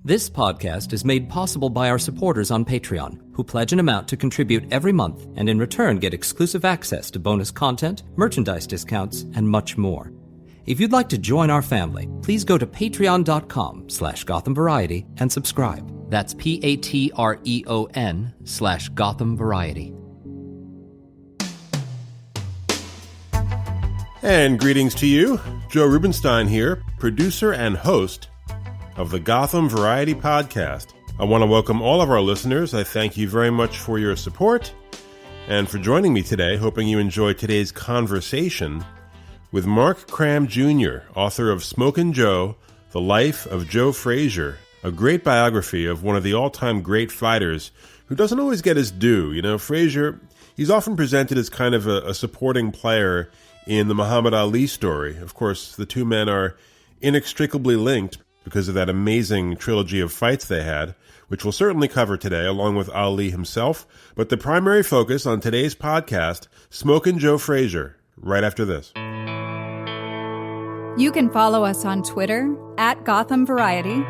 This podcast is made possible by our supporters on Patreon, who pledge an amount to contribute every month and in return get exclusive access to bonus content, merchandise discounts, and much more. If you'd like to join our family, please go to patreon.com/Gotham Variety and subscribe. That's Patreon/Gotham Variety. And greetings to you. Joe Rubenstein here, producer and host of the Gotham Variety Podcast. I want to welcome all of our listeners. I thank you very much for your support and for joining me today, hoping you enjoy today's conversation with Mark Kram Jr., author of Smokin Joe, The Life of Joe Frazier, a great biography of one of the all-time great fighters who doesn't always get his due. You know, Frazier, he's often presented as kind of a supporting player in the Muhammad Ali story. Of course, the two men are inextricably linked because of that amazing trilogy of fights they had, which we'll certainly cover today, along with Ali himself. But the primary focus on today's podcast, Smokin Joe Frazier, right after this. You can follow us on Twitter @Gotham Variety,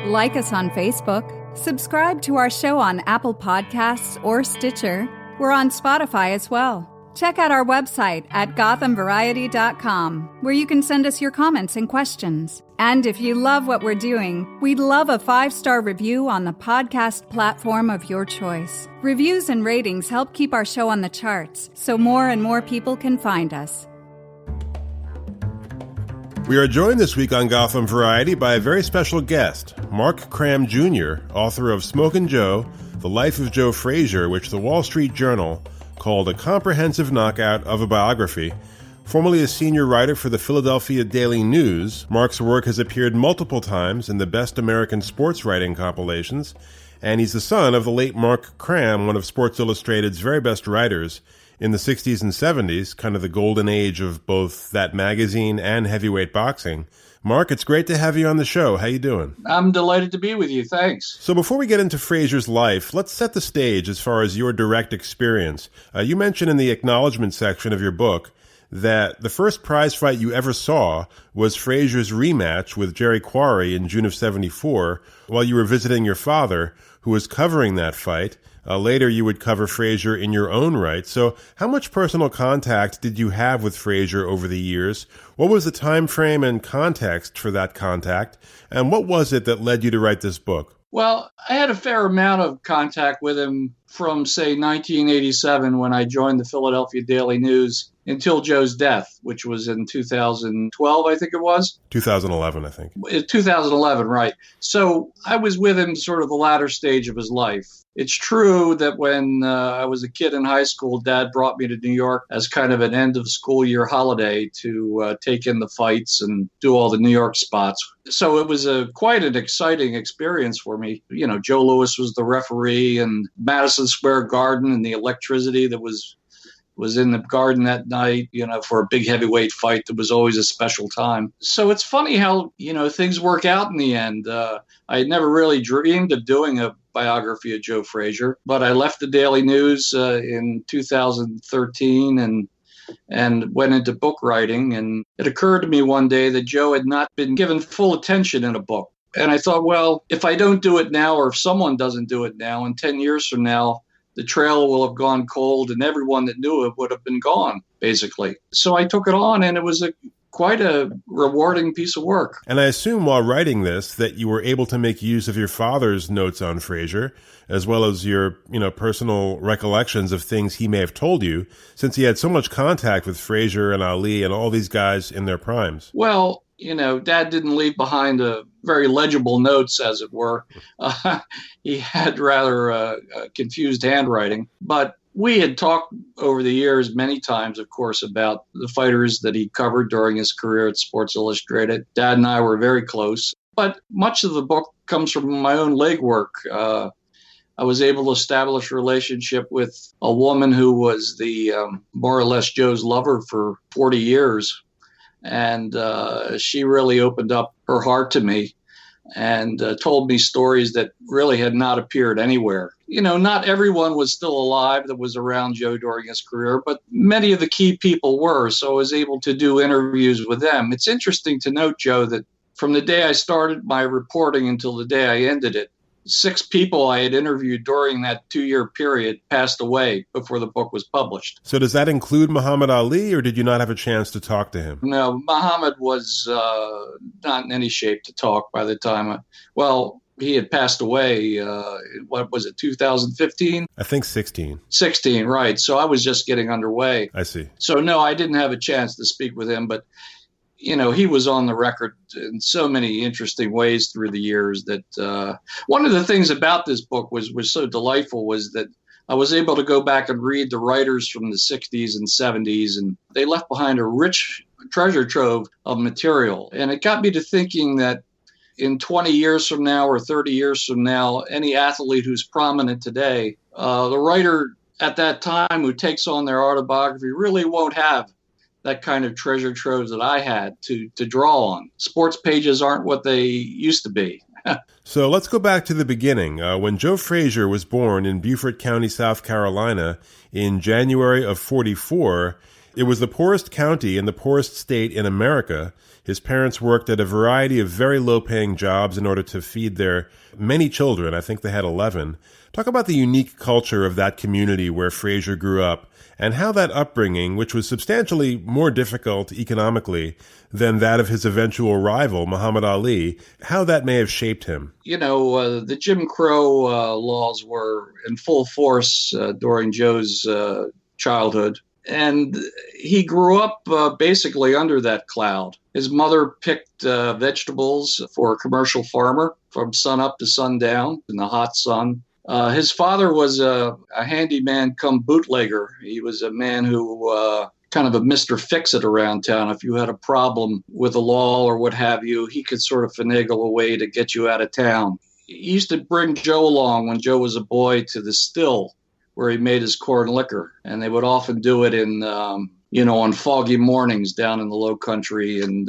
like us on Facebook, subscribe to our show on Apple Podcasts or Stitcher. We're on Spotify as well. Check out our website at gothamvariety.com, where you can send us your comments and questions. And if you love what we're doing, we'd love a 5-star review on the podcast platform of your choice. Reviews and ratings help keep our show on the charts, so more and more people can find us. We are joined this week on Gotham Variety by a very special guest, Mark Kram Jr., author of Smokin Joe, The Life of Joe Frazier, which the Wall Street Journal called a comprehensive knockout of a biography. Formerly a senior writer for the Philadelphia Daily News, Mark's work has appeared multiple times in the Best American Sports Writing compilations, and he's the son of the late Mark Kram, one of Sports Illustrated's very best writers in the 60s and 70s, kind of the golden age of both that magazine and heavyweight boxing. Mark, it's great to have you on the show. How you doing? I'm delighted to be with you. Thanks. So before we get into Frazier's life, let's set the stage as far as your direct experience. You mentioned in the acknowledgement section of your book that the first prize fight you ever saw was Frazier's rematch with Jerry Quarry in June of '74 while you were visiting your father, who was covering that fight. Later, you would cover Frazier in your own right. So how much personal contact did you have with Frazier over the years? What was the time frame and context for that contact? And what was it that led you to write this book? Well, I had a fair amount of contact with him from, say, 1987 when I joined the Philadelphia Daily News until Joe's death, which was in 2012, I think it was. 2011, I think. 2011, right. So I was with him sort of the latter stage of his life. It's true that when I was a kid in high school, Dad brought me to New York as kind of an end of school year holiday to take in the fights and do all the New York spots. So it was quite an exciting experience for me. You know, Joe Louis was the referee, and Madison Square Garden and the electricity that was in the garden that night, you know, for a big heavyweight fight. That was always a special time. So it's funny how, you know, things work out in the end. I had never really dreamed of doing a biography of Joe Frazier, but I left the Daily News in 2013 and went into book writing. And it occurred to me one day that Joe had not been given full attention in a book. And I thought, well, if I don't do it now, or if someone doesn't do it now, in 10 years from now, the trail will have gone cold and everyone that knew it would have been gone, basically. So I took it on, and it was quite a rewarding piece of work. And I assume while writing this that you were able to make use of your father's notes on Frazier, as well as your, personal recollections of things he may have told you, since he had so much contact with Frazier and Ali and all these guys in their primes. Well, Dad didn't leave behind a very legible notes, as it were. He had rather confused handwriting, but we had talked over the years many times, of course, about the fighters that he covered during his career at Sports Illustrated. Dad and I were very close, but much of the book comes from my own legwork. I was able to establish a relationship with a woman who was the more or less Joe's lover for 40 years. And she really opened up her heart to me and told me stories that really had not appeared anywhere. Not everyone was still alive that was around Joe during his career, but many of the key people were. So I was able to do interviews with them. It's interesting to note, Joe, that from the day I started my reporting until the day I ended it, 6 people I had interviewed during that 2-year period passed away before the book was published. So does that include Muhammad Ali, or did you not have a chance to talk to him? No, Muhammad was not in any shape to talk by the time. He had passed away, 2015? I think 16. 16, right. So I was just getting underway. I see. So no, I didn't have a chance to speak with him, but he was on the record in so many interesting ways through the years that one of the things about this book was so delightful was that I was able to go back and read the writers from the 60s and 70s, and they left behind a rich treasure trove of material. And it got me to thinking that in 20 years from now or 30 years from now, any athlete who's prominent today, the writer at that time who takes on their autobiography really won't have that kind of treasure trove that I had to draw on. Sports pages aren't what they used to be. So let's go back to the beginning. When Joe Frazier was born in Beaufort County, South Carolina in January of 44, it was the poorest county and the poorest state in America. His parents worked at a variety of very low-paying jobs in order to feed their many children. I think they had 11. Talk about the unique culture of that community where Frazier grew up, and how that upbringing, which was substantially more difficult economically than that of his eventual rival, Muhammad Ali, how that may have shaped him. The Jim Crow laws were in full force during Joe's childhood. And he grew up basically under that cloud. His mother picked vegetables for a commercial farmer from sun up to sundown in the hot sun. His father was a handyman come bootlegger. He was a man who kind of a Mr. Fix-It around town. If you had a problem with the law or what have you, he could sort of finagle a way to get you out of town. He used to bring Joe along when Joe was a boy to the still where he made his corn liquor. And they would often do it in, on foggy mornings down in the low country. And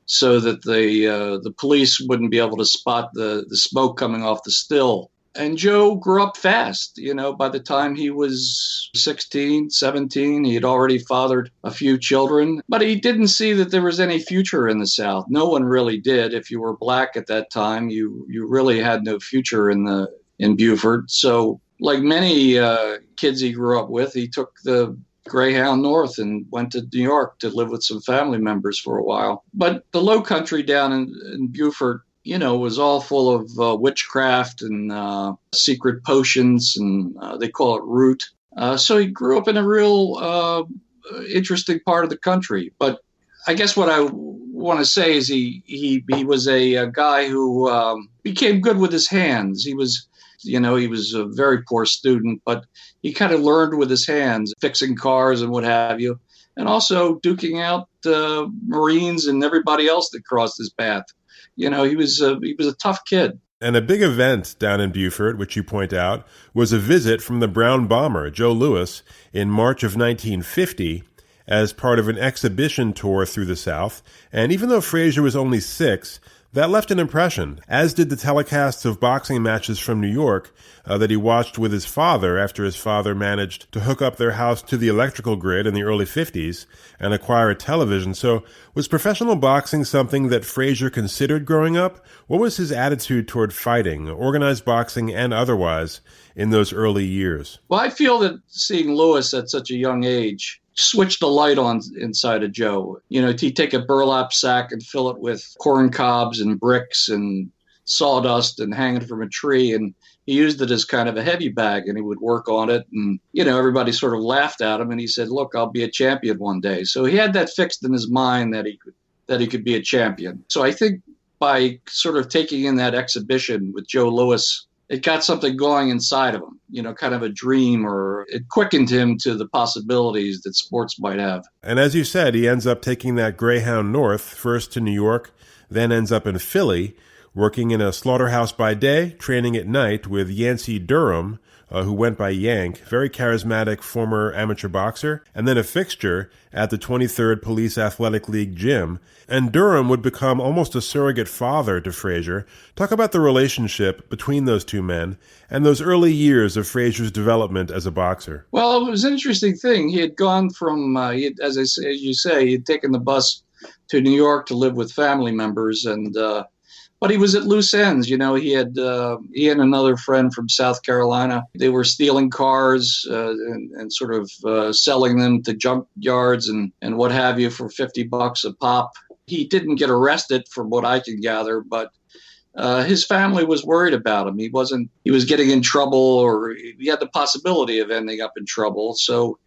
so that the police wouldn't be able to spot the smoke coming off the still. And Joe grew up fast. By the time he was 16, 17, he had already fathered a few children. But he didn't see that there was any future in the South. No one really did. If you were black at that time, you really had no future in Beaufort. So like many kids he grew up with, he took the Greyhound north and went to New York to live with some family members for a while. But the low country down in Beaufort, was all full of witchcraft and secret potions, and they call it root. So he grew up in a real interesting part of the country. But I guess what I want to say is he was a guy who became good with his hands. He was a very poor student, but he kind of learned with his hands, fixing cars and what have you, and also duking out Marines and everybody else that crossed his path. He was a tough kid. And a big event down in Beaufort, which you point out, was a visit from the Brown Bomber, Joe Louis, in March of 1950 as part of an exhibition tour through the South. And even though Frazier was only 6, that left an impression, as did the telecasts of boxing matches from New York that he watched with his father after his father managed to hook up their house to the electrical grid in the early 50s and acquire a television. So was professional boxing something that Frazier considered growing up? What was his attitude toward fighting, organized boxing and otherwise, in those early years? Well, I feel that seeing Louis at such a young age switched the light on inside of Joe. He'd take a burlap sack and fill it with corn cobs and bricks and sawdust and hang it from a tree. And he used it as kind of a heavy bag, and he would work on it. And, everybody sort of laughed at him. And he said, look, I'll be a champion one day. So he had that fixed in his mind that he could be a champion. So I think by sort of taking in that exhibition with Joe Louis, it got something going inside of him, kind of a dream, or it quickened him to the possibilities that sports might have. And as you said, he ends up taking that Greyhound north, first to New York, then ends up in Philly, working in a slaughterhouse by day, training at night with Yancey Durham, who went by Yank, very charismatic former amateur boxer, and then a fixture at the 23rd Police Athletic League gym. And Durham would become almost a surrogate father to Frazier. Talk about the relationship between those two men and those early years of Frazier's development as a boxer. Well, it was an interesting thing. He had gone from, as you say, he had taken the bus to New York to live with family members, and but he was at loose ends. You know, he had another friend from South Carolina. They were stealing cars and sort of selling them to junk yards and what have you for $50 a pop. He didn't get arrested, from what I can gather, but his family was worried about him. He was getting in trouble, or he had the possibility of ending up in trouble. So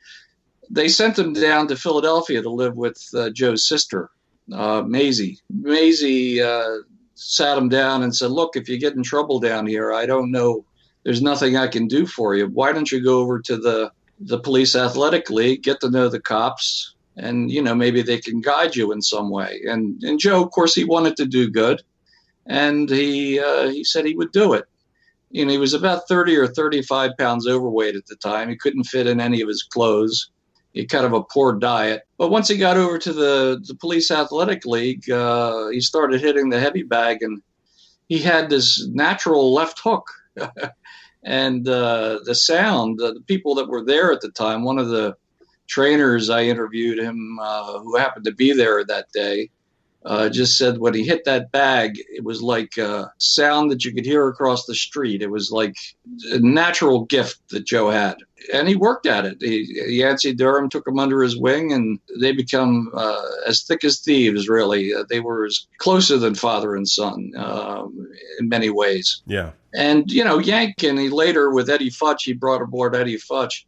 they sent him down to Philadelphia to live with Joe's sister, Maisie. Maisie sat him down and said, "Look, if you get in trouble down here, I don't know, there's nothing I can do for you. Why don't you go over to the police athletic league, get to know the cops, and, you know, maybe they can guide you in some way." And Joe, of course, he wanted to do good. And he said he would do it. You know, he was about 30 or 35 pounds overweight at the time. He couldn't fit in any of his clothes. He had kind of a poor diet. But once he got over to the police athletic league, he started hitting the heavy bag, and he had this natural left hook. And the sound, the people that were there at the time, one of the trainers, I interviewed him, who happened to be there that day, just said when he hit that bag, it was like a sound that you could hear across the street. It was like a natural gift that Joe had. And he worked at it. Yancey Durham took him under his wing, and they become as thick as thieves, really. They were as closer than father and son in many ways. Yeah. And, you know, Yank, and he later with Eddie Futch, he brought aboard Eddie Futch.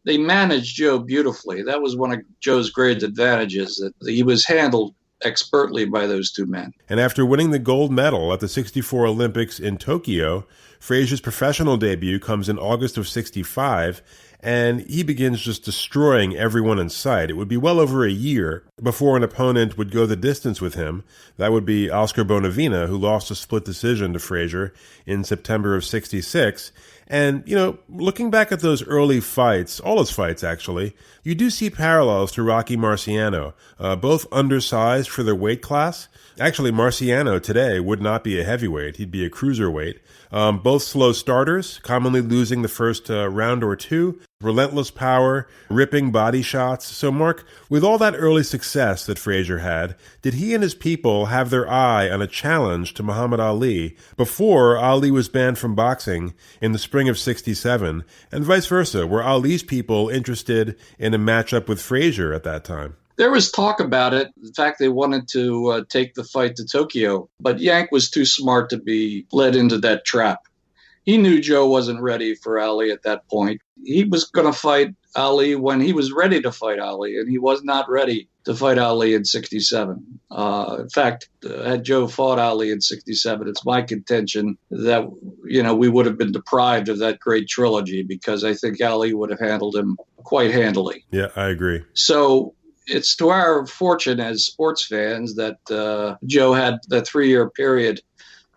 They managed Joe beautifully. That was one of Joe's great advantages, that he was handled expertly by those two men. And after winning the gold medal at the 64 Olympics in Tokyo, Frazier's professional debut comes in August of 65, and he begins just destroying everyone in sight. It would be well over a year before an opponent would go the distance with him. That would be Oscar Bonavina, who lost a split decision to Frazier in September of 66. And, you know, looking back at those early fights, all his fights actually, you do see parallels to Rocky Marciano, both undersized for their weight class. Actually, Marciano today would not be a heavyweight. He'd be a cruiserweight. Both slow starters, commonly losing the first round or two. Relentless power, ripping body shots. So, Mark, with all that early success that Frazier had, did he and his people have their eye on a challenge to Muhammad Ali before Ali was banned from boxing in the spring of 67, and vice versa? Were Ali's people interested in a matchup with Frazier at that time? There was talk about it. In fact, they wanted to take the fight to Tokyo, but Yank was too smart to be led into that trap. He knew Joe wasn't ready for Ali at that point. He was going to fight Ali when he was ready to fight Ali, and he was not ready to fight Ali in 67. In fact, had Joe fought Ali in 67, it's my contention that, you know, we would have been deprived of that great trilogy, because I think Ali would have handled him quite handily. Yeah, I agree. So it's to our fortune as sports fans that Joe had that 3-year period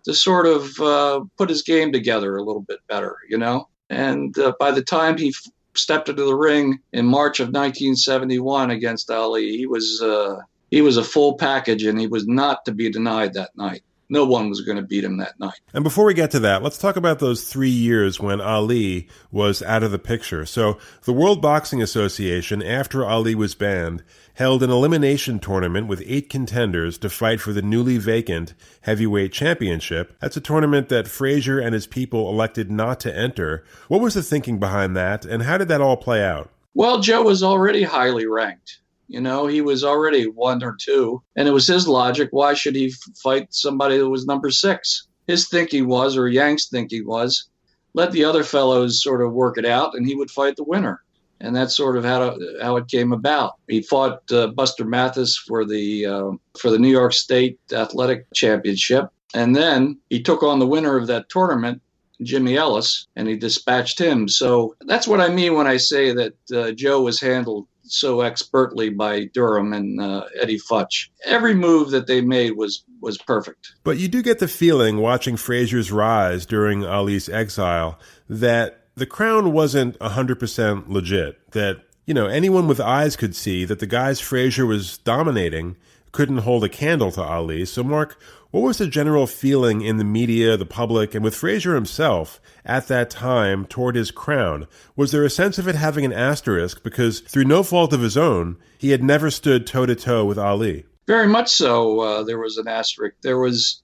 to sort of put his game together a little bit better, you know? And by the time he stepped into the ring in March of 1971 against Ali, he was a full package, and he was not to be denied that night. No one was going to beat him that night. And before we get to that, let's talk about those 3 years when Ali was out of the picture. So the World Boxing Association, after Ali was banned, held an elimination tournament with 8 contenders to fight for the newly vacant heavyweight championship. That's a tournament that Frazier and his people elected not to enter. What was the thinking behind that, and how did that all play out? Well, Joe was already highly ranked. You know, he was already 1 or 2, and it was his logic. Why should he fight somebody that was number 6? His thinking was, or Yank's thinking was, let the other fellows sort of work it out, and he would fight the winner. And that's sort of how it came about. He fought Buster Mathis for the New York State Athletic Championship, and then he took on the winner of that tournament, Jimmy Ellis, and he dispatched him. So that's what I mean when I say that Joe was handled so expertly by Durham and Eddie Futch. Every move that they made was perfect. But you do get the feeling, watching Frazier's rise during Ali's exile, that the crown wasn't 100% legit. That, you know, anyone with eyes could see that the guys Frazier was dominating couldn't hold a candle to Ali. So, Mark, what was the general feeling in the media, the public, and with Frazier himself at that time toward his crown? Was there a sense of it having an asterisk because, through no fault of his own, he had never stood toe-to-toe with Ali? Very much so. There was an asterisk. There was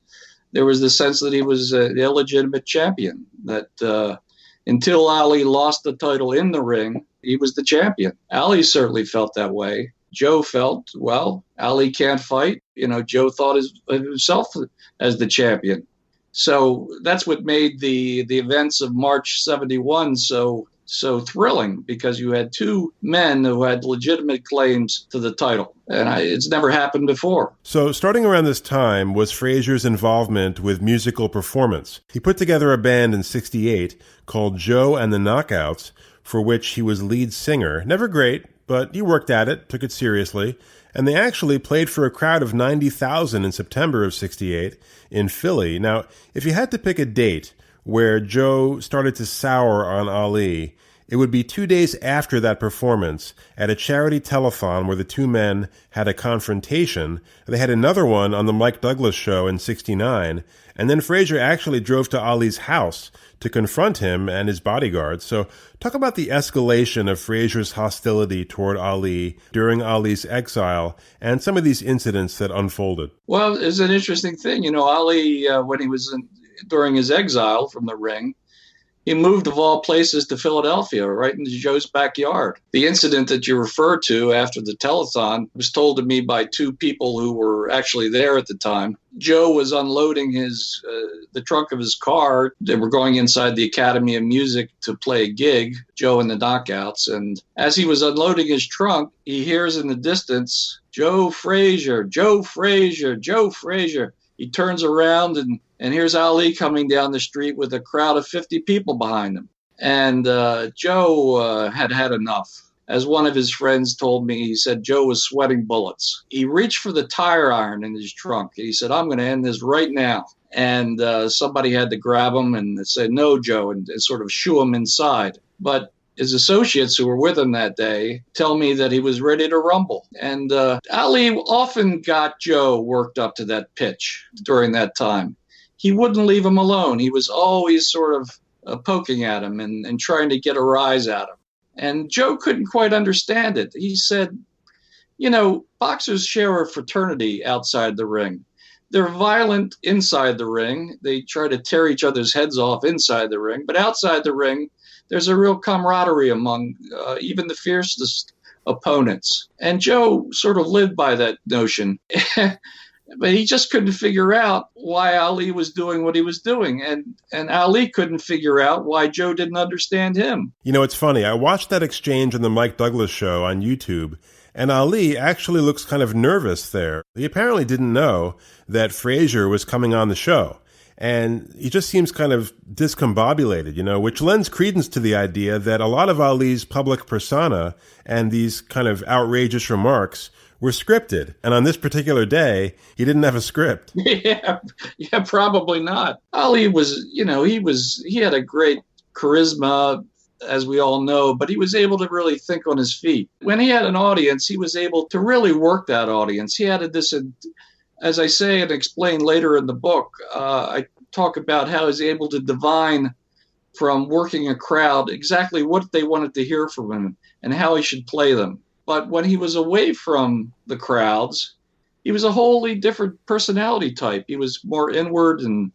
the sense that he was an illegitimate champion, that until Ali lost the title in the ring, he was the champion. Ali certainly felt that way. Joe felt, well, Ali can't fight. Joe thought of himself as the champion. So that's what made the events of March 71 so thrilling, because you had two men who had legitimate claims to the title. And it's never happened before. So starting around this time was Frazier's involvement with musical performance. He put together a band in 68 called Joe and the Knockouts, for which he was lead singer. Never great, but he worked at it, took it seriously. And they actually played for a crowd of 90,000 in September of 68 in Philly. Now, if you had to pick a date where Joe started to sour on Ali, it would be 2 days after that performance at a charity telethon where the two men had a confrontation. They had another one on the Mike Douglas show in 69, and then Frazier actually drove to Ali's house to confront him and his bodyguards. So talk about the escalation of Frazier's hostility toward Ali during Ali's exile and some of these incidents that unfolded. Well, it's an interesting thing. Ali, when he was during his exile from the ring, he moved, of all places, to Philadelphia, right into Joe's backyard. The incident that you referred to after the telethon was told to me by two people who were actually there at the time. Joe was unloading the trunk of his car. They were going inside the Academy of Music to play a gig, Joe and the Knockouts. And as he was unloading his trunk, he hears in the distance, "Joe Frazier, Joe Frazier, Joe Frazier." He turns around and here's Ali coming down the street with a crowd of 50 people behind him. And Joe had had enough. As one of his friends told me, he said Joe was sweating bullets. He reached for the tire iron in his trunk. He said, "I'm going to end this right now." And somebody had to grab him and say, "No, Joe," and sort of shoo him inside. But his associates who were with him that day tell me that he was ready to rumble. And Ali often got Joe worked up to that pitch during that time. He wouldn't leave him alone. He was always sort of poking at him and trying to get a rise out of him. And Joe couldn't quite understand it. He said, boxers share a fraternity outside the ring. They're violent inside the ring. They try to tear each other's heads off inside the ring. But outside the ring, there's a real camaraderie among even the fiercest opponents. And Joe sort of lived by that notion. But he just couldn't figure out why Ali was doing what he was doing. And Ali couldn't figure out why Joe didn't understand him. It's funny. I watched that exchange on the Mike Douglas show on YouTube, and Ali actually looks kind of nervous there. He apparently didn't know that Frazier was coming on the show. And he just seems kind of discombobulated, which lends credence to the idea that a lot of Ali's public persona and these kind of outrageous remarks were scripted. And on this particular day, he didn't have a script. Yeah, probably not. Ali was, he had a great charisma, as we all know, but he was able to really think on his feet. When he had an audience, he was able to really work that audience. He had this, as I say and explain later in the book, I talk about how he's able to divine from working a crowd exactly what they wanted to hear from him and how he should play them. But when he was away from the crowds, he was a wholly different personality type. He was more inward and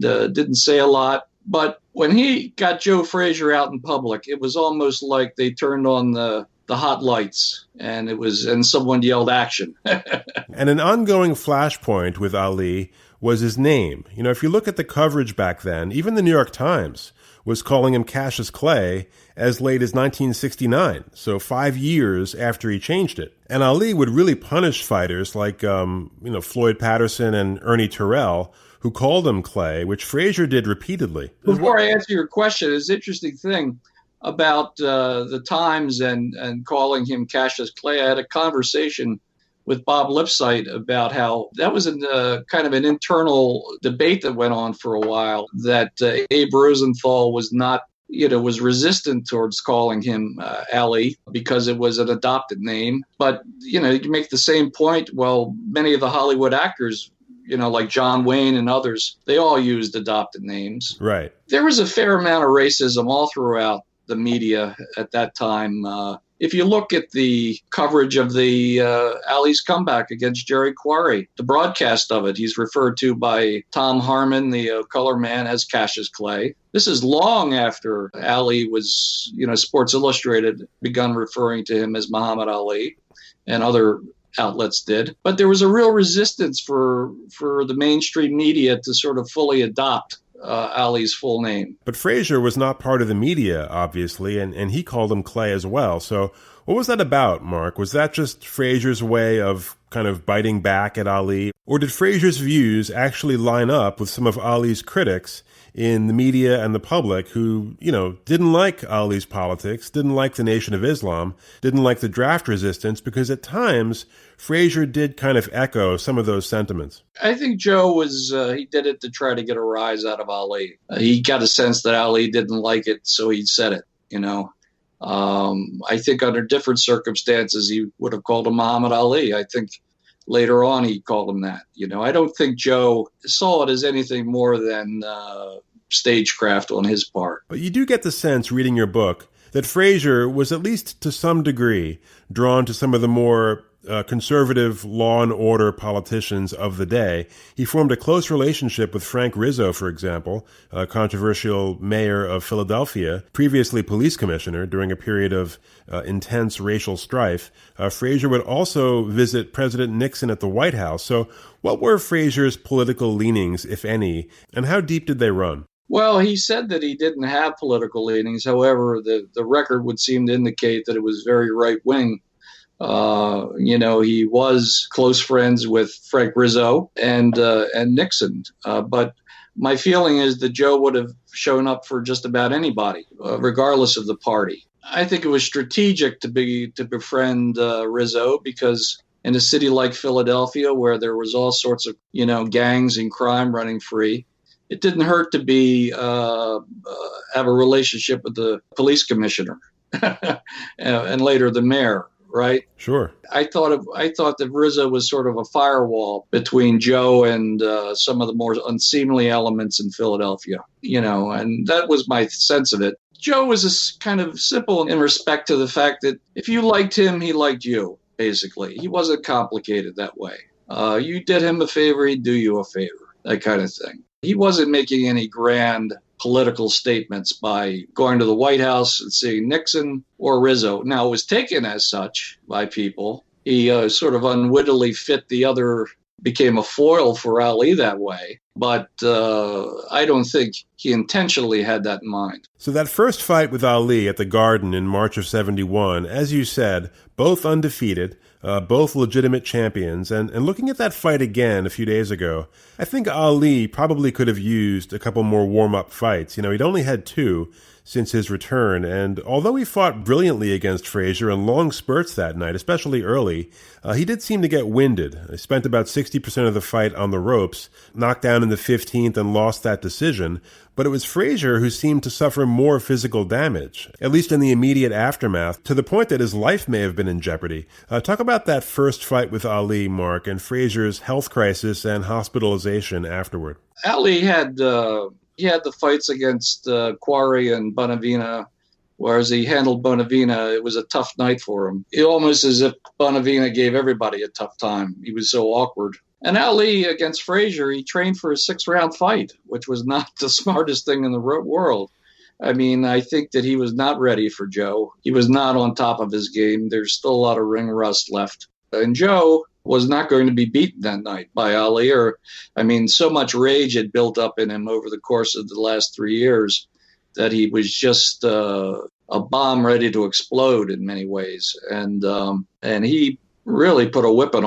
didn't say a lot. But when he got Joe Frazier out in public, it was almost like they turned on the hot lights and someone yelled action. And an ongoing flashpoint with Ali was his name. If you look at the coverage back then, even the New York Times was calling him Cassius Clay as late as 1969, so 5 years after he changed it. And Ali would really punish fighters like, Floyd Patterson and Ernie Terrell, who called him Clay, which Frazier did repeatedly. Before I answer your question, it's an interesting thing about the Times and calling him Cassius Clay. I had a conversation with Bob Lipsyte about how that was kind of an internal debate that went on for a while, that Abe Rosenthal was not, was resistant towards calling him Ali because it was an adopted name. But, you make the same point. Well, many of the Hollywood actors, like John Wayne and others, they all used adopted names. Right. There was a fair amount of racism all throughout the media at that time. if you look at the coverage of the Ali's comeback against Jerry Quarry, the broadcast of it, he's referred to by Tom Harmon, the color man, as Cassius Clay. This is long after Ali was, Sports Illustrated begun referring to him as Muhammad Ali, and other outlets did. But there was a real resistance for the mainstream media to sort of fully adopt Ali's full name. But Frazier was not part of the media, obviously, and he called him Clay as well. So what was that about, Mark? Was that just Frazier's way of kind of biting back at Ali? Or did Frazier's views actually line up with some of Ali's critics in the media and the public who, didn't like Ali's politics, didn't like the Nation of Islam, didn't like the draft resistance, because at times Frazier did kind of echo some of those sentiments? I think Joe he did it to try to get a rise out of Ali. He got a sense that Ali didn't like it, so he said it, I think under different circumstances, he would have called him Muhammad Ali. I think later on he called him that. I don't think Joe saw it as anything more than stagecraft on his part. But you do get the sense, reading your book, that Frazier was at least to some degree drawn to some of the more conservative law and order politicians of the day. He formed a close relationship with Frank Rizzo, for example, a controversial mayor of Philadelphia, previously police commissioner during a period of intense racial strife. Frazier would also visit President Nixon at the White House. So what were Frazier's political leanings, if any, and how deep did they run? Well, he said that he didn't have political leanings. However, the record would seem to indicate that it was very right-wing. He was close friends with Frank Rizzo and Nixon. But my feeling is that Joe would have shown up for just about anybody, regardless of the party. I think it was strategic to befriend Rizzo, because in a city like Philadelphia, where there was all sorts of gangs and crime running free, it didn't hurt to have a relationship with the police commissioner and later the mayor. Right? Sure. I thought that Rizzo was sort of a firewall between Joe and some of the more unseemly elements in Philadelphia, and that was my sense of it. Joe was kind of simple in respect to the fact that if you liked him, he liked you, basically. He wasn't complicated that way. You did him a favor, he'd do you a favor, that kind of thing. He wasn't making any grand political statements by going to the White House and seeing Nixon or Rizzo. Now, it was taken as such by people. He sort of unwittingly became a foil for Ali that way. But I don't think he intentionally had that in mind. So that first fight with Ali at the Garden in March of 71, as you said, both undefeated, both legitimate champions. And looking at that fight again a few days ago, I think Ali probably could have used a couple more warm-up fights. He'd only had 2 since his return, and although he fought brilliantly against Frazier in long spurts that night, especially early, he did seem to get winded. He spent about 60% of the fight on the ropes, knocked down in the 15th and lost that decision, but it was Frazier who seemed to suffer more physical damage, at least in the immediate aftermath, to the point that his life may have been in jeopardy. Talk about that first fight with Ali, Mark, and Frazier's health crisis and hospitalization afterward. Ali had the fights against Quarry and Bonavina, whereas he handled Bonavina. It was a tough night for him. It almost as if Bonavina gave everybody a tough time. He was so awkward. And Ali against Frazier, he trained for a 6-round fight, which was not the smartest thing in the world. I mean, I think that he was not ready for Joe. He was not on top of his game. There's still a lot of ring rust left. And Joe was not going to be beaten that night by Ali. So much rage had built up in him over the course of the last 3 years that he was just a bomb ready to explode in many ways. And he really put a whipping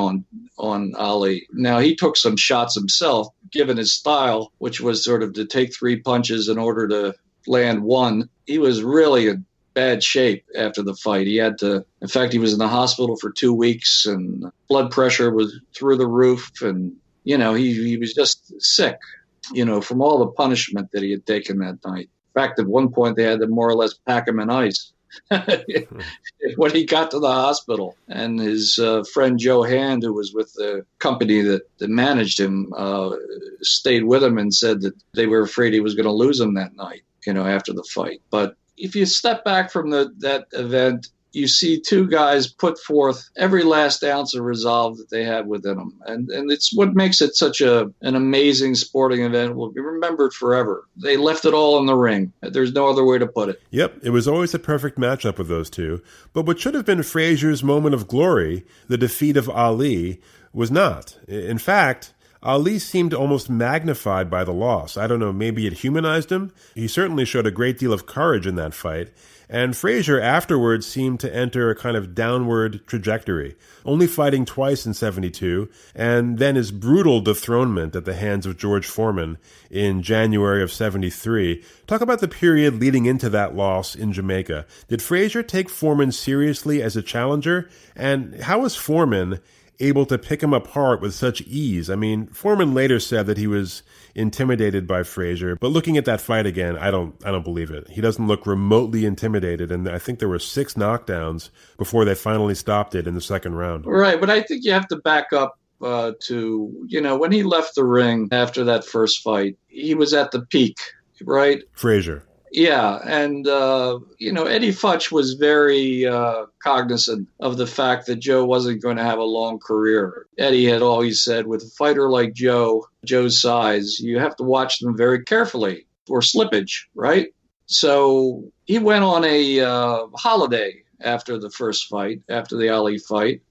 on Ali. Now, he took some shots himself, given his style, which was sort of to take 3 punches in order to land 1. He was really in bad shape after the fight. He was in the hospital for 2 weeks, and blood pressure was through the roof. And, he was just sick, from all the punishment that he had taken that night. In fact, at one point, they had to more or less pack him in ice when he got to the hospital. And his friend Joe Hand, who was with the company that managed him, stayed with him and said that they were afraid he was going to lose him that night, after the fight. But if you step back from that event, you see two guys put forth every last ounce of resolve that they had within them. And it's what makes it such an amazing sporting event. Will be remembered forever. They left it all in the ring. There's no other way to put it. Yep, it was always a perfect matchup with those two. But what should have been Frazier's moment of glory, the defeat of Ali, was not. In fact, Ali seemed almost magnified by the loss. I don't know, maybe it humanized him. He certainly showed a great deal of courage in that fight. And Frazier afterwards seemed to enter a kind of downward trajectory, only fighting twice in 72, and then his brutal dethronement at the hands of George Foreman in January of 73. Talk about the period leading into that loss in Jamaica. Did Frazier take Foreman seriously as a challenger? And how was Foreman able to pick him apart with such ease? I mean, Foreman later said that he was intimidated by Frazier, but looking at that fight again, I don't believe it. He doesn't look remotely intimidated, and I think there were 6 knockdowns before they finally stopped it in the second round. Right, but I think you have to back up to, when he left the ring after that first fight, he was at the peak, right? Frazier. Yeah, and, Eddie Futch was very cognizant of the fact that Joe wasn't going to have a long career. Eddie had always said, with a fighter like Joe's size, you have to watch them very carefully for slippage, right? So he went on a holiday after the first fight, after the Ali fight.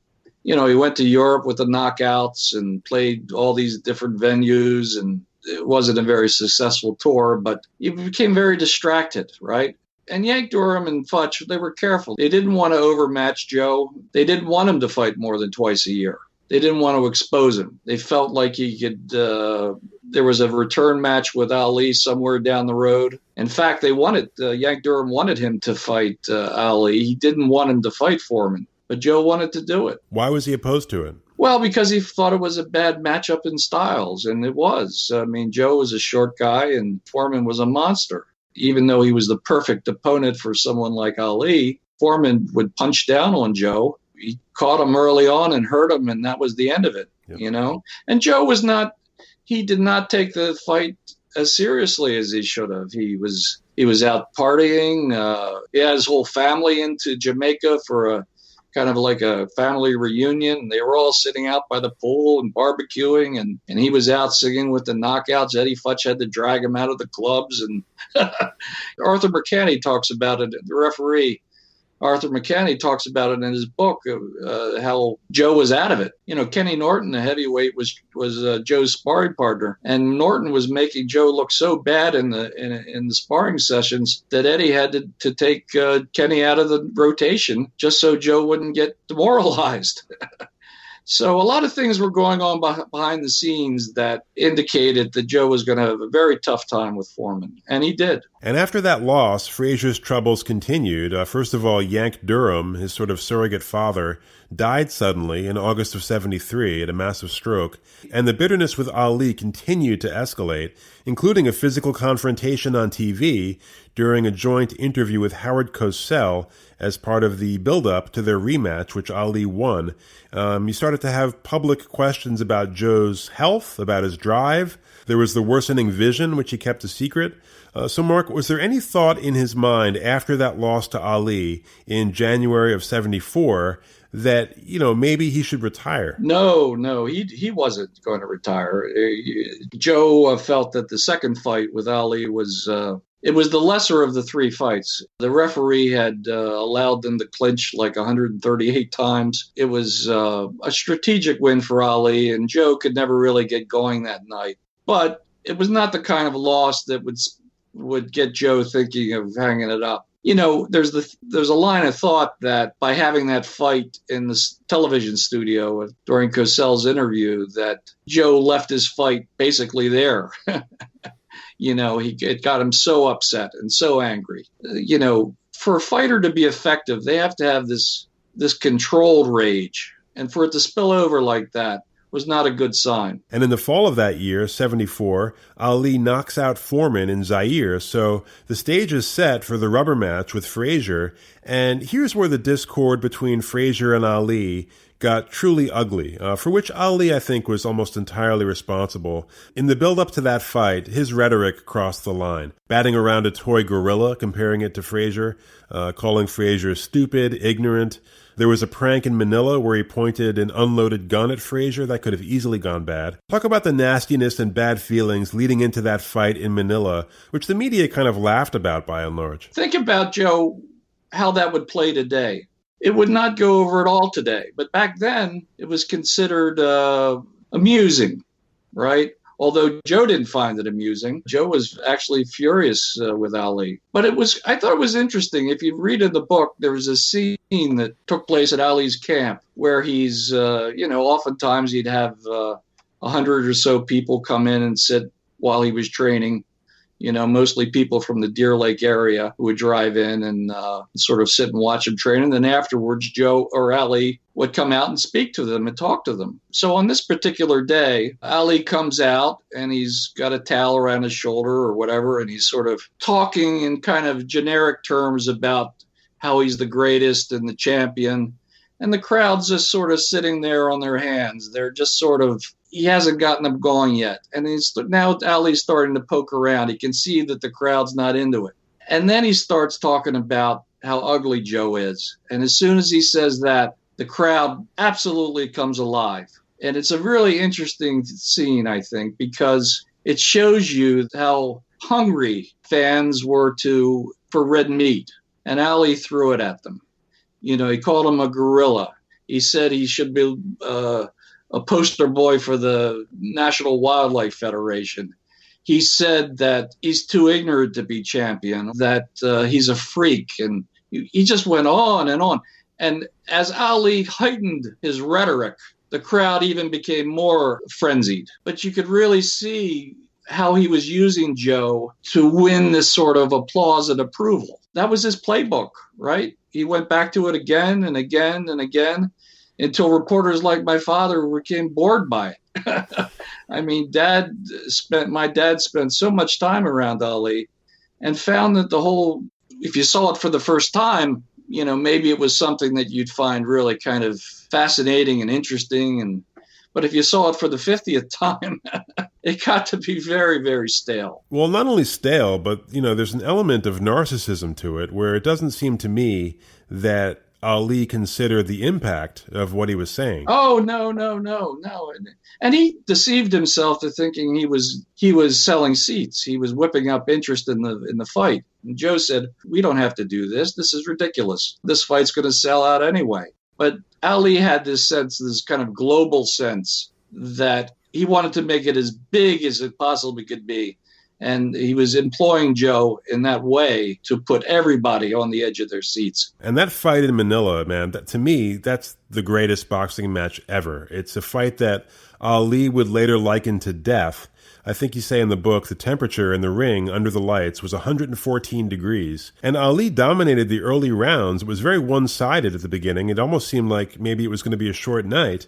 He went to Europe with the knockouts and played all these different venues, and it wasn't a very successful tour, but he became very distracted, right? And Yank Durham and Futch, they were careful. They didn't want to overmatch Joe. They didn't want him to fight more than twice a year. They didn't want to expose him. They felt like he could, there was a return match with Ali somewhere down the road. In fact, Yank Durham wanted him to fight Ali. He didn't want him to fight Foreman, but Joe wanted to do it. Why was he opposed to it? Well, because he thought it was a bad matchup in styles, and it was. I mean, Joe was a short guy, and Foreman was a monster. Even though he was the perfect opponent for someone like Ali, Foreman would punch down on Joe. He caught him early on and hurt him, and that was the end of it, Yep. And Joe he did not take the fight as seriously as he should have. He was out partying. He had his whole family into Jamaica for a kind of like a family reunion. They were all sitting out by the pool and barbecuing, and he was out singing with the knockouts. Eddie Futch had to drag him out of the clubs. And Arthur McCanny talks about it, the referee. Arthur McCanny talks about it in his book, how Joe was out of it. Kenny Norton, the heavyweight, was Joe's sparring partner, and Norton was making Joe look so bad in the sparring sessions that Eddie had to take Kenny out of the rotation just so Joe wouldn't get demoralized. So a lot of things were going on behind the scenes that indicated that Joe was going to have a very tough time with Foreman, and he did. And after that loss, Frazier's troubles continued. First of all, Yank Durham, his sort of surrogate father, died suddenly in August of 73 at a massive stroke, and the bitterness with Ali continued to escalate, including a physical confrontation on TV during a joint interview with Howard Cosell as part of the build-up to their rematch, which Ali won. You started to have public questions about Joe's health, about his drive. There was the worsening vision, which he kept a secret. So, Mark, was there any thought in his mind after that loss to Ali in January of 74 that, maybe he should retire? No, he wasn't going to retire. Joe felt that the second fight with Ali was it was the lesser of the 3 fights. The referee had allowed them to clinch like 138 times. It was a strategic win for Ali, and Joe could never really get going that night. But it was not the kind of loss that would get Joe thinking of hanging it up. There's a line of thought that by having that fight in the television studio during Cosell's interview, that Joe left his fight basically there. It got him so upset and so angry. For a fighter to be effective, they have to have this controlled rage, and for it to spill over like that was not a good sign. And in the fall of that year, 74, Ali knocks out Foreman in Zaire, so the stage is set for the rubber match with Frazier. And here's where the discord between Frazier and Ali got truly ugly, for which Ali, I think, was almost entirely responsible. In the build-up to that fight, his rhetoric crossed the line, batting around a toy gorilla, comparing it to Frazier, calling Frazier stupid, ignorant. There was a prank in Manila where he pointed an unloaded gun at Frazier that could have easily gone bad. Talk about the nastiness and bad feelings leading into that fight in Manila, which the media kind of laughed about by and large. Think about, Joe, how that would play today. It would not go over at all today. But back then, it was considered amusing, right? Although Joe didn't find it amusing. Joe was actually furious with Ali. But I thought it was interesting. If you read in the book, there was a scene that took place at Ali's camp where he's, oftentimes he'd have 100 or so people come in and sit while he was training. Mostly people from the Deer Lake area who would drive in and sort of sit and watch him train. And then afterwards, Joe or Ali would come out and speak to them and talk to them. So on this particular day, Ali comes out and he's got a towel around his shoulder or whatever, and he's sort of talking in kind of generic terms about how he's the greatest and the champion. And the crowd's just sort of sitting there on their hands. They're just sort of, he hasn't gotten them going yet. And now Ali's starting to poke around. He can see that the crowd's not into it. And then he starts talking about how ugly Joe is. And as soon as he says that, the crowd absolutely comes alive. And it's a really interesting scene, I think, because it shows you how hungry fans were for red meat. And Ali threw it at them. He called him a gorilla. He said he should be a poster boy for the National Wildlife Federation. He said that he's too ignorant to be champion, that he's a freak. And he just went on and on. And as Ali heightened his rhetoric, the crowd even became more frenzied. But you could really see how he was using Joe to win this sort of applause and approval. That was his playbook, right? He went back to it again and again and again until reporters like my father became bored by it. I mean, my dad spent so much time around Ali and found that if you saw it for the first time, maybe it was something that you'd find really kind of fascinating and interesting. But if you saw it for the 50th time, it got to be very, very stale. Well, not only stale, but, there's an element of narcissism to it where it doesn't seem to me that Ali considered the impact of what he was saying. Oh, no. And he deceived himself to thinking he was selling seats. He was whipping up interest in the fight. And Joe said, we don't have to do this. This is ridiculous. This fight's going to sell out anyway. But Ali had this kind of global sense that he wanted to make it as big as it possibly could be. And he was employing Joe in that way to put everybody on the edge of their seats. And that fight in Manila, man, to me, that's the greatest boxing match ever. It's a fight that Ali would later liken to death. I think you say in the book the temperature in the ring under the lights was 114 degrees. And Ali dominated the early rounds. It was very one-sided at the beginning. It almost seemed like maybe it was going to be a short night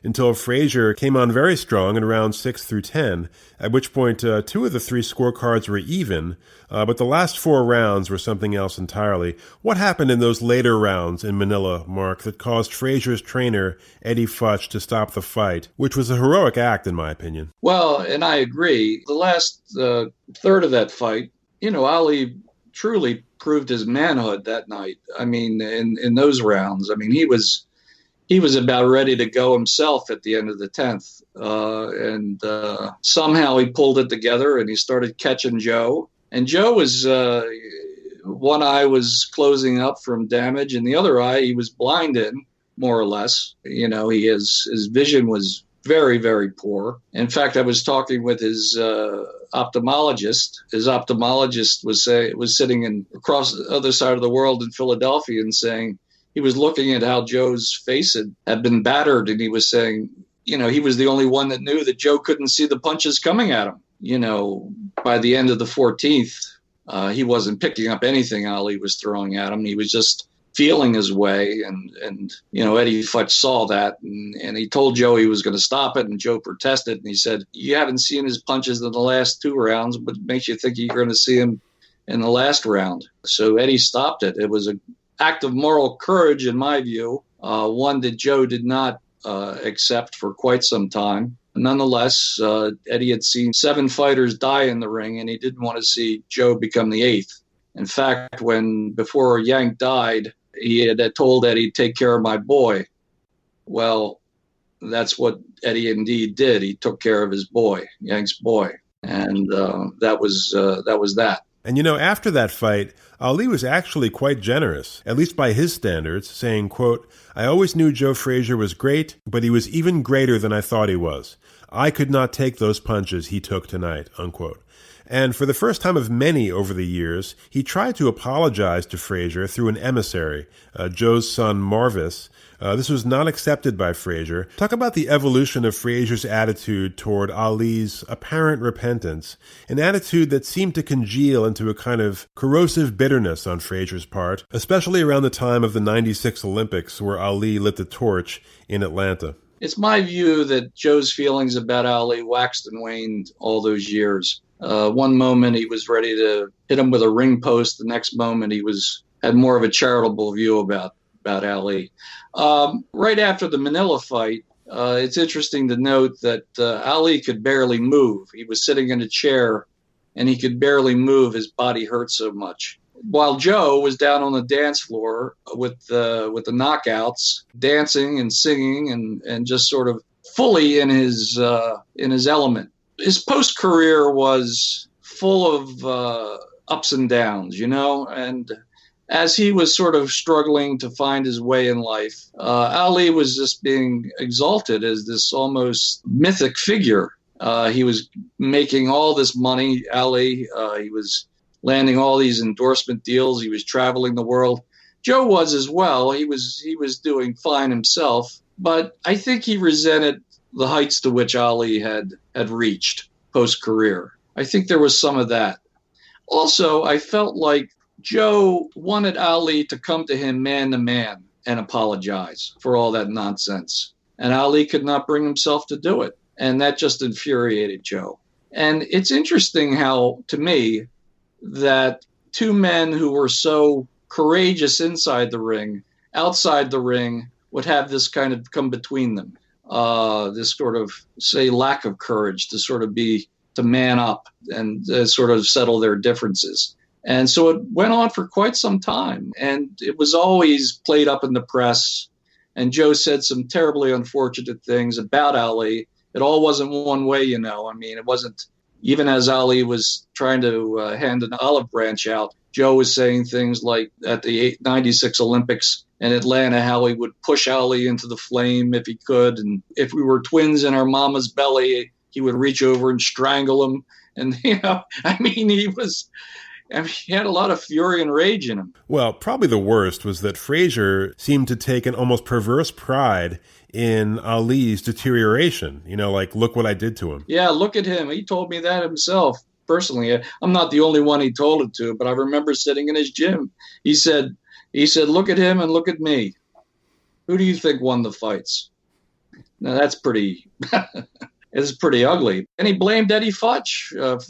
until Frazier came on very strong in rounds 6 through 10, at which point 2 of the 3 scorecards were even, but the last 4 rounds were something else entirely. What happened in those later rounds in Manila, Mark, that caused Frazier's trainer, Eddie Futch, to stop the fight, which was a heroic act, in my opinion? Well, and I agree. The last third of that fight, Ali truly proved his manhood that night. I mean, in those rounds, I mean, he was about ready to go himself at the end of the 10th. And somehow he pulled it together and he started catching Joe. And Joe was, one eye was closing up from damage and the other eye he was blind in, more or less. His vision was very, very poor. In fact, I was talking with his ophthalmologist. His ophthalmologist was sitting across the other side of the world in Philadelphia and saying, he was looking at how Joe's face had been battered, and he was saying, he was the only one that knew that Joe couldn't see the punches coming at him. By the end of the 14th, he wasn't picking up anything Ali was throwing at him. He was just feeling his way, and Eddie Futch saw that, and he told Joe he was going to stop it, and Joe protested, and he said, you haven't seen his punches in the last 2 rounds, but it makes you think you're going to see him in the last round. So Eddie stopped it. It was a act of moral courage, in my view, one that Joe did not accept for quite some time. Nonetheless, Eddie had seen 7 fighters die in the ring, and he didn't want to see Joe become the 8th. In fact, before Yank died, he had told Eddie, "Take care of my boy." Well, that's what Eddie indeed did. He took care of his boy, Yank's boy, and that was that. And after that fight, Ali was actually quite generous, at least by his standards, saying, quote, "I always knew Joe Frazier was great, but he was even greater than I thought he was. I could not take those punches he took tonight," unquote. And for the first time of many over the years, he tried to apologize to Frazier through an emissary, Joe's son Marvis. This was not accepted by Frazier. Talk about the evolution of Frazier's attitude toward Ali's apparent repentance, an attitude that seemed to congeal into a kind of corrosive bitterness on Frazier's part, especially around the time of the '96 Olympics where Ali lit the torch in Atlanta. It's my view that Joe's feelings about Ali waxed and waned all those years. One moment he was ready to hit him with a ring post. The next moment he had more of a charitable view about Ali. Right after the Manila fight, it's interesting to note that Ali could barely move. He was sitting in a chair, and he could barely move. His body hurt so much. While Joe was down on the dance floor with the knockouts, dancing and singing, and just sort of fully in his element. His post-career was full of ups and downs, and as he was sort of struggling to find his way in life, Ali was just being exalted as this almost mythic figure. He was making all this money, Ali. He was landing all these endorsement deals. He was traveling the world. Joe was as well. He was doing fine himself, but I think he resented the heights to which Ali had reached post-career. I think there was some of that. Also, I felt like Joe wanted Ali to come to him man to man and apologize for all that nonsense. And Ali could not bring himself to do it. And that just infuriated Joe. And it's interesting how, to me, that 2 men who were so courageous inside the ring, outside the ring, would have this kind of come between them. This sort of, say, lack of courage to man up and sort of settle their differences. And so it went on for quite some time, and it was always played up in the press. And Joe said some terribly unfortunate things about Ali. It all wasn't one way, I mean, it wasn't, even as Ali was trying to hand an olive branch out, Joe was saying things like at the '96 Olympics in Atlanta, how he would push Ali into the flame if he could. And if we were twins in our mama's belly, he would reach over and strangle him. And, he had a lot of fury and rage in him. Well, probably the worst was that Frazier seemed to take an almost perverse pride in Ali's deterioration. Like, look what I did to him. Yeah, look at him. He told me that himself, personally. I'm not the only one he told it to, but I remember sitting in his gym. He said, look at him and look at me. Who do you think won the fights? Now, that's pretty... It's pretty ugly. And he blamed Eddie Futch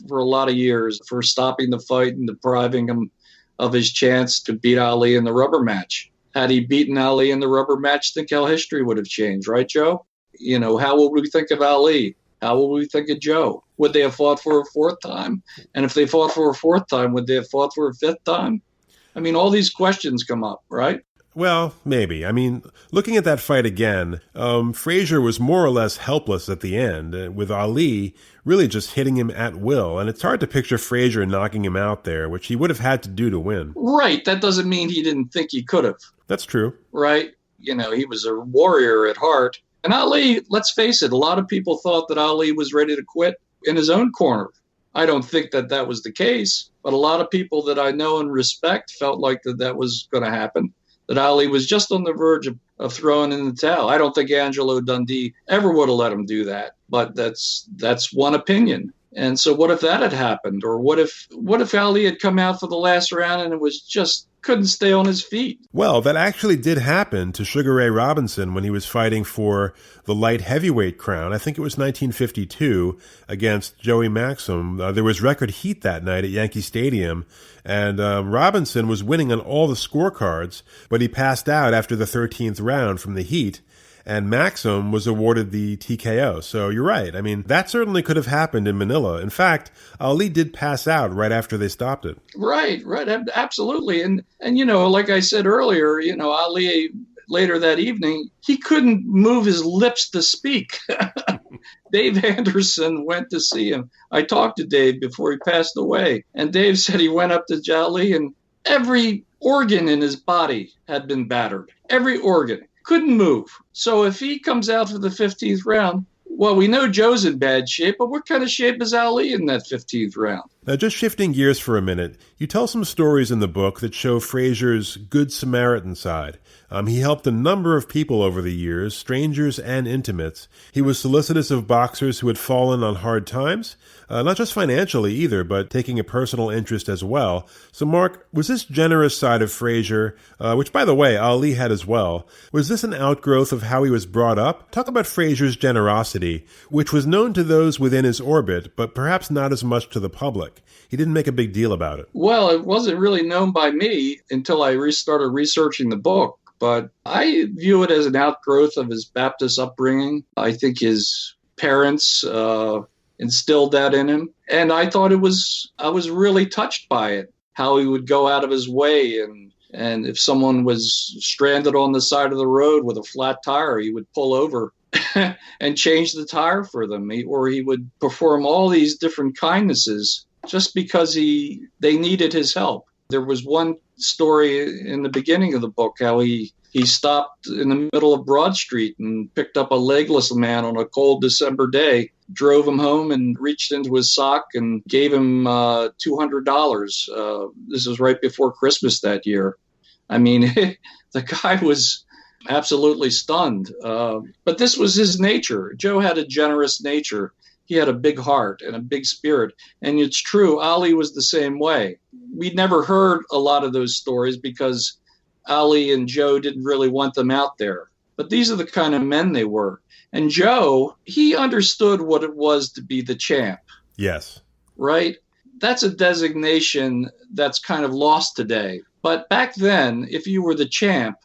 for a lot of years for stopping the fight and depriving him of his chance to beat Ali in the rubber match. Had he beaten Ali in the rubber match, think how history would have changed, right, Joe? How would we think of Ali? How would we think of Joe? Would they have fought for a 4th time? And if they fought for a 4th time, would they have fought for a 5th time? I mean, all these questions come up, right? Well, maybe. I mean, looking at that fight again, Frazier was more or less helpless at the end, with Ali really just hitting him at will. And it's hard to picture Frazier knocking him out there, which he would have had to do to win. Right. That doesn't mean he didn't think he could have. That's true. Right. He was a warrior at heart. And Ali, let's face it, a lot of people thought that Ali was ready to quit in his own corner. I don't think that was the case, but a lot of people that I know and respect felt like that was going to happen. That Ali was just on the verge of throwing in the towel. I don't think Angelo Dundee ever would have let him do that, but that's one opinion. And so what if that had happened? Or what if Ali had come out for the last round and it was just couldn't stay on his feet. Well, that actually did happen to Sugar Ray Robinson when he was fighting for the light heavyweight crown. I think it was 1952 against Joey Maxim. There was record heat that night at Yankee Stadium, and Robinson was winning on all the scorecards, but he passed out after the 13th round from the heat, and Maxim was awarded the TKO. So you're right. I mean, that certainly could have happened in Manila. In fact, Ali did pass out right after they stopped it. Right, absolutely. And like I said earlier, Ali, later that evening, he couldn't move his lips to speak. Dave Anderson went to see him. I talked to Dave before he passed away, and Dave said he went up to Ali and every organ in his body had been battered. Every organ. Couldn't move. So if he comes out for the 15th round, well, we know Joe's in bad shape, but what kind of shape is Ali in that 15th round? Now, just shifting gears for a minute, you tell some stories in the book that show Frazier's Good Samaritan side. He helped a number of people over the years, strangers and intimates. He was solicitous of boxers who had fallen on hard times, not just financially either, but taking a personal interest as well. So, Mark, was this generous side of Frazier, which, by the way, Ali had as well, was this an outgrowth of how he was brought up? Talk about Frazier's generosity, which was known to those within his orbit, but perhaps not as much to the public. He didn't make a big deal about it. Well, it wasn't really known by me until I started researching the book. But I view it as an outgrowth of his Baptist upbringing. I think his parents instilled that in him. And I thought I was really touched by it, how he would go out of his way. And if someone was stranded on the side of the road with a flat tire, he would pull over and change the tire for them. Or he would perform all these different kindnesses just because they needed his help. There was one story in the beginning of the book, how he stopped in the middle of Broad Street and picked up a legless man on a cold December day, drove him home and reached into his sock and gave him $200. This was right before Christmas that year. I mean, the guy was absolutely stunned. But this was his nature. Joe had a generous nature. He had a big heart and a big spirit. And it's true, Ali was the same way. We'd never heard a lot of those stories because Ali and Joe didn't really want them out there. But these are the kind of men they were. And Joe, he understood what it was to be the champ. Yes. Right? That's a designation that's kind of lost today. But back then, if you were the champ,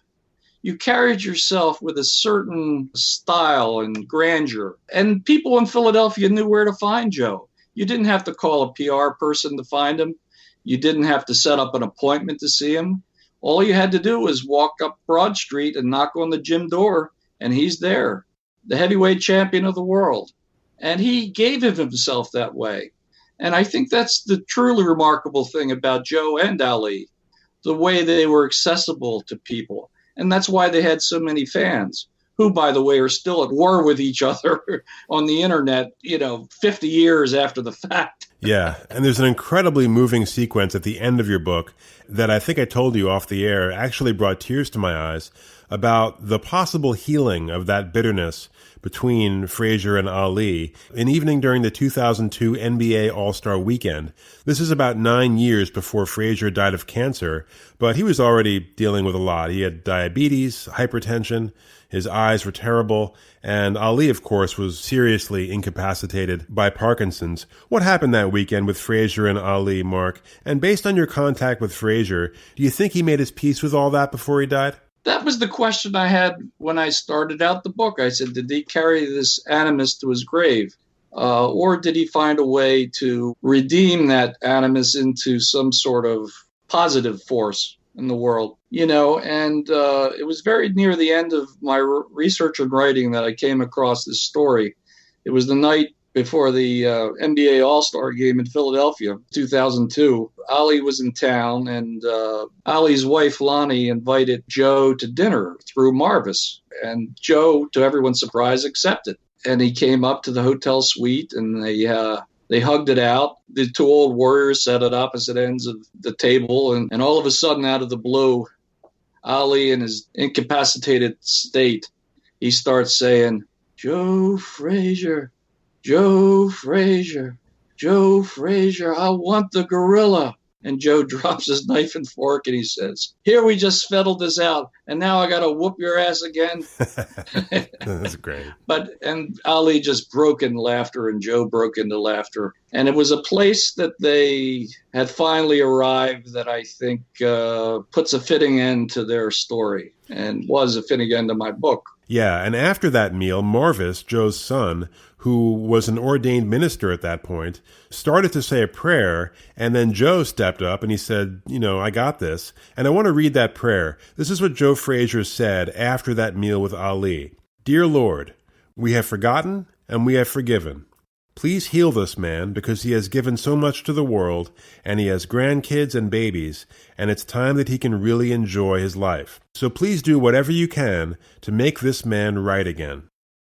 you carried yourself with a certain style and grandeur. And people in Philadelphia knew where to find Joe. You didn't have to call a PR person to find him. You didn't have to set up an appointment to see him. All you had to do was walk up Broad Street and knock on the gym door, and he's there, the heavyweight champion of the world. And he gave of himself that way. And I think that's the truly remarkable thing about Joe and Ali, the way they were accessible to people. And that's why they had so many fans, who, by the way, are still at war with each other on the internet, 50 years after the fact. Yeah, and there's an incredibly moving sequence at the end of your book that I think I told you off the air actually brought tears to my eyes about the possible healing of that bitterness between Frazier and Ali, an evening during the 2002 NBA All-Star Weekend. This is about 9 years before Frazier died of cancer, but he was already dealing with a lot. He had diabetes, hypertension, his eyes were terrible, and Ali, of course, was seriously incapacitated by Parkinson's. What happened that weekend with Frazier and Ali, Mark? And based on your contact with Frazier, do you think he made his peace with all that before he died? That was the question I had when I started out the book. I said, did he carry this animus to his grave? Or did he find a way to redeem that animus into some sort of positive force in the world? And it was very near the end of my research and writing that I came across this story. It was the night before the NBA All-Star game in Philadelphia, 2002. Ali was in town, and Ali's wife, Lonnie, invited Joe to dinner through Marvis. And Joe, to everyone's surprise, accepted. And he came up to the hotel suite, and they hugged it out. The two old warriors sat at opposite ends of the table, and all of a sudden, out of the blue, Ali, in his incapacitated state, he starts saying, "Joe Frazier, Joe Frazier, Joe Frazier, I want the gorilla." And Joe drops his knife and fork and he says, "Here, we just settled this out. And now I got to whoop your ass again." That's great. And Ali just broke into laughter and Joe broke into laughter. And it was a place that they had finally arrived that I think puts a fitting end to their story and was a fitting end to my book. Yeah, and after that meal, Marvis, Joe's son, who was an ordained minister at that point, started to say a prayer, and then Joe stepped up and he said, I got this. And I want to read that prayer. This is what Joe Frazier said after that meal with Ali. "Dear Lord, we have forgotten and we have forgiven. Please heal this man because he has given so much to the world and he has grandkids and babies, and it's time that he can really enjoy his life. So please do whatever you can to make this man right again."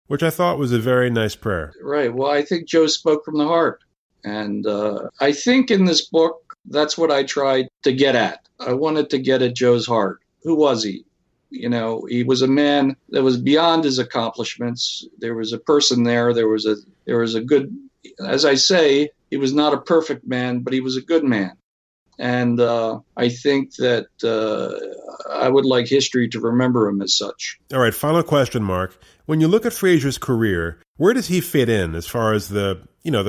Which I thought was a very nice prayer. Right. Well, I think Joe spoke from the heart. And I think in this book, that's what I tried to get at. I wanted to get at Joe's heart. Who was he? He was a man that was beyond his accomplishments. There was a person there. There was a good, as I say, he was not a perfect man, but he was a good man. And I think that I would like history to remember him as such. All right, final question, Mark. When you look at Frazier's career, where does he fit in as far as the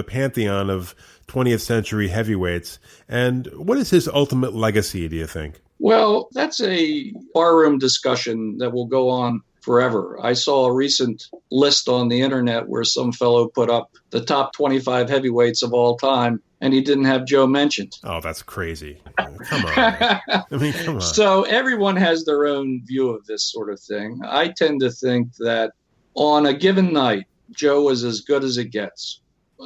pantheon of 20th century heavyweights? And what is his ultimate legacy, do you think? Well, that's a barroom discussion that will go on forever. I saw a recent list on the internet where some fellow put up the top 25 heavyweights of all time, and he didn't have Joe mentioned. Oh, that's crazy. Come on. Come on. So everyone has their own view of this sort of thing. I tend to think that on a given night, Joe was as good as it gets.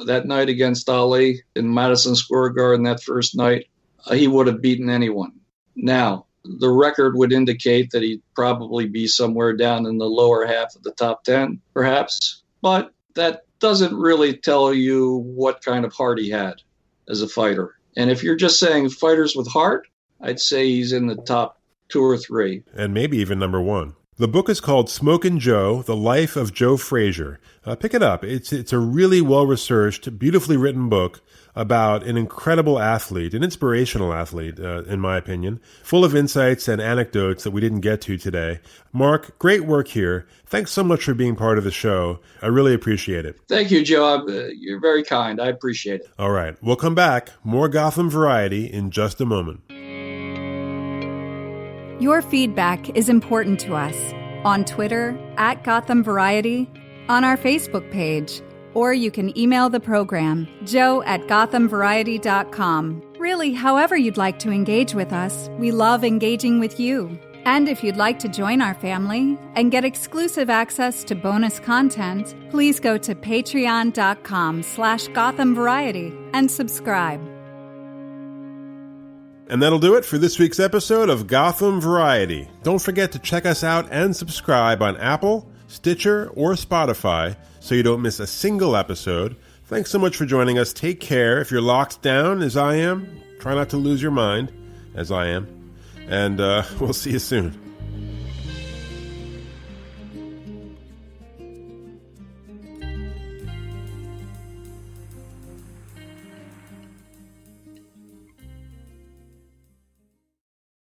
That night against Ali in Madison Square Garden, that first night, he would have beaten anyone. Now, the record would indicate that he'd probably be somewhere down in the lower half of the top 10, perhaps. But that doesn't really tell you what kind of heart he had as a fighter. And if you're just saying fighters with heart, I'd say he's in the top 2 or 3. And maybe even number 1. The book is called Smokin Joe, The Life of Joe Frazier. Pick it up. It's a really well-researched, beautifully written book about an incredible athlete, an inspirational athlete, in my opinion, full of insights and anecdotes that we didn't get to today. Mark, great work here. Thanks so much for being part of the show. I really appreciate it. Thank you, Joe. You're very kind. I appreciate it. All right. We'll come back. More Gotham Variety in just a moment. Your feedback is important to us on Twitter @Gotham Variety, on our Facebook page, or you can email the program, joe@gothamvariety.com. Really, however you'd like to engage with us, we love engaging with you. And if you'd like to join our family and get exclusive access to bonus content, please go to patreon.com/GothamVariety and subscribe. And that'll do it for this week's episode of Gotham Variety. Don't forget to check us out and subscribe on Apple, Stitcher, or Spotify so you don't miss a single episode. Thanks so much for joining us. Take care. If you're locked down, as I am, try not to lose your mind, as I am. And we'll see you soon.